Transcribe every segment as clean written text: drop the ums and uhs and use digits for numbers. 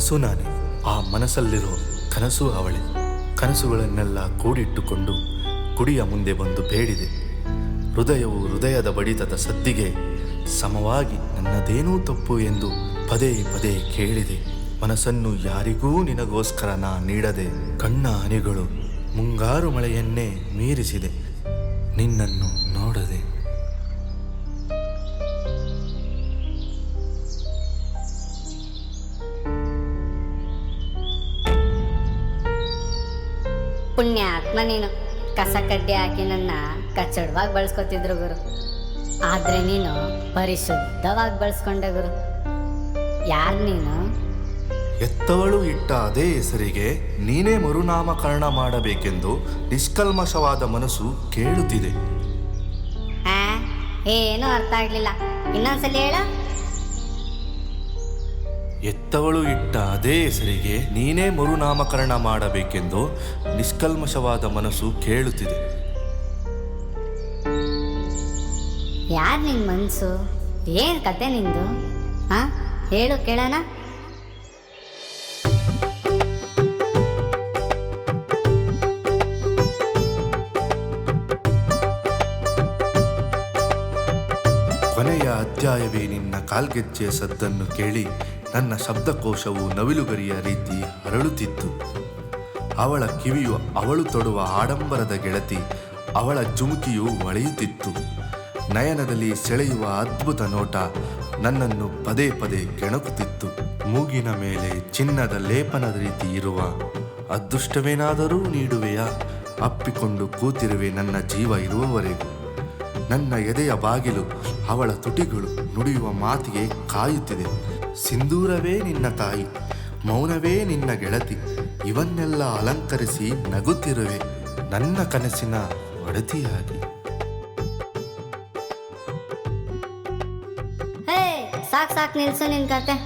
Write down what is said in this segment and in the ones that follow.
ಮನಸ್ಸು ನಾನೇ, ಆ ಮನಸ್ಸಲ್ಲಿರೋ ಕನಸು ಅವಳೆ. ಕನಸುಗಳನ್ನೆಲ್ಲ ಕೂಡಿಟ್ಟುಕೊಂಡು ಗುಡಿಯ ಮುಂದೆ ಬಂದು ಬೇಡಿದೆ. ಹೃದಯವು ಹೃದಯದ ಬಡಿತದ ಸದ್ದಿಗೆ ಸಮವಾಗಿ ನನ್ನದೇನೂ ತಪ್ಪು ಎಂದು ಪದೇ ಪದೇ ಕೇಳಿದೆ. ಮನಸ್ಸನ್ನು ಯಾರಿಗೂ ನಿನಗೋಸ್ಕರ ನಾ ನೀಡದೆ ಕಣ್ಣ ಹನಿಗಳು ಮುಂಗಾರು ಮಳೆಯನ್ನೇ ಮೀರಿಸಿದೆ, ನಿನ್ನನ್ನು ನೋಡದೆ. ಪುಣ್ಯಾತ್ಮ ನೀನು. ಕಸ ಕಡ್ಡಿ ಹಾಕಿ ನನ್ನ ಕಚ್ಚಡವಾಗಿ ಬಳಸ್ಕೊತಿದ್ರು ಗುರು. ಆದ್ರೆ ನೀನು ಪರಿಶುದ್ಧವಾಗಿ ಬಳಸ್ಕೊಂಡೆ ಗುರು. ಯಾರು ನೀನು? ಎತ್ತವಳು ಇಟ್ಟ ಅದೇ ಹೆಸರಿಗೆ ನೀನೇ ಮರುನಾಮಕರಣ ಮಾಡಬೇಕೆಂದು ನಿಷ್ಕಲ್ಮಶವಾದ ಮನಸ್ಸು ಕೇಳುತ್ತಿದೆ. ಏನೂ ಅರ್ಥ ಆಗ್ಲಿಲ್ಲ, ಇನ್ನೊಂದ್ಸಲ ಹೇಳ. ಎತ್ತವಳು ಇಟ್ಟ ಅದೇ ಹೆಸರಿಗೆ ನೀನೇ ಮರುನಾಮಕರಣ ಮಾಡಬೇಕೆಂದು ನಿಷ್ಕಲ್ಮಶವಾದ ಮನಸ್ಸು ಕೇಳುತ್ತಿದೆ. ಯಾರು ನಿನ್ ಮನ್ಸು? ಏನ್ ಕತೆ ನಿಂದು? ಹೇಳು ಕೇಳೋಣ. ಕೊನೆಯ ಅಧ್ಯಾಯವೇ ನಿನ್ನ ಕಾಲ್ಗೆಜ್ಜೆಯ ಸದ್ದನ್ನು ಕೇಳಿ ನನ್ನ ಶಬ್ದಕೋಶವು ನವಿಲುಗರಿಯ ರೀತಿ ಹರಳುತ್ತಿತ್ತು. ಅವಳ ಕಿವಿಯು ಅವಳು ತೊಡುವ ಆಡಂಬರದ ಗೆಳತಿ, ಅವಳ ಜುಮುಕಿಯು ಹೊಳೆಯುತ್ತಿತ್ತು. ನಯನದಲ್ಲಿ ಸೆಳೆಯುವ ಅದ್ಭುತ ನೋಟ ನನ್ನನ್ನು ಪದೇ ಪದೇ ಕೆಣಕುತ್ತಿತ್ತು. ಮೂಗಿನ ಮೇಲೆ ಚಿನ್ನದ ಲೇಪನದ ರೀತಿ ಇರುವ ಅದೃಷ್ಟವೇನಾದರೂ ನೀಡುವೆಯಾ? ಅಪ್ಪಿಕೊಂಡು ಕೂತಿರುವೆ ನನ್ನ ಜೀವ ಇರುವವರೆಗೂ. ನನ್ನ ಎದೆಯ ಬಾಗಿಲು ಅವಳ ತುಟಿಗಳು ನುಡಿಯುವ ಮಾತಿಗೆ ಕಾಯುತ್ತಿದೆ. ಸಿಂಧೂರವೇ ನಿನ್ನ ತಾಯಿ, ಮೌನವೇ ನಿನ್ನ ಗೆಳತಿ, ಇವನ್ನೆಲ್ಲ ಅಲಂಕರಿಸಿ ನಗುತ್ತಿರುವೆ ನನ್ನ ಕನಸಿನ ಒಡತಿಯಾಗಿ. ಸಾಕು ನಿಲ್ಸು ನಿನ್ ಕತೆ.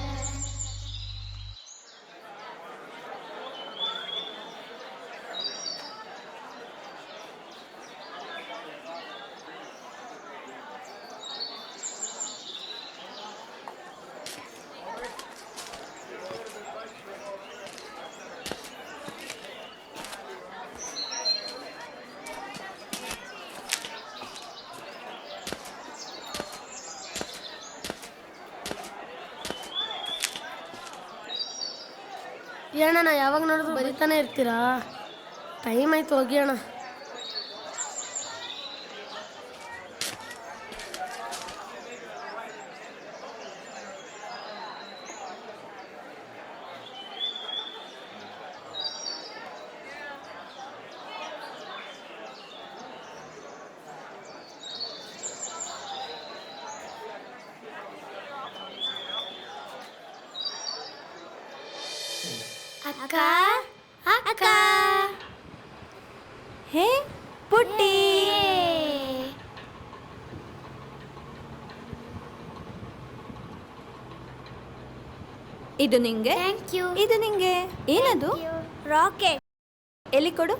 ಏನಣ್ಣ ಯಾವಾಗ ನೋಡಿದ್ರು ಬರೀತಾನೆ ಇರ್ತೀರಾ? ಟೈಮ್ ಆಯ್ತು, ಹೋಗಿ ಅಣ್ಣ. ಅಕ್ಕ ಅಕ್ಕ, ಹೇ ಪುಟ್ಟಿ, ಇದು ನಿಂಗೆ. Thank you. ಇದು ನಿಂಗೆ. ಏನದು? ರಾಕೆಟ್. ಎಲ್ಲಿ ಕೊಡು.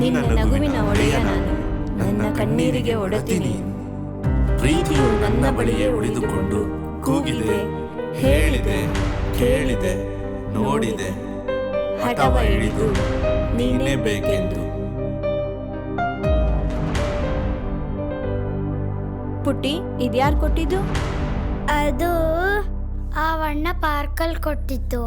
ನಿನ್ನ ನಗುವಿನ ಒಡೆಯ ನಾನು, ನನ್ನ ಕಣ್ಣೀರಿಗೆ ಒಡತೀನಿ. ಪ್ರೀತಿಯು ನನ್ನ ಬಳಿಯೇ ಉಳಿದುಕೊಂಡು ಕೂಗಿದೆ, ಹೇಳಿದೆ, ಕೇಳಿದೆ, ನೋಡಿದೆ, ಹಠವ ಹಿಡಿದು ನೀನೇ ಬೇಕೆಂದು. ಪುಟ್ಟಿ, ಇದ್ಯಾರು ಕೊಟ್ಟಿದ್ದು? ಅದು ಆ ಅಣ್ಣ ಪಾರ್ಕಲ್ಲಿ ಕೊಟ್ಟಿದ್ದು.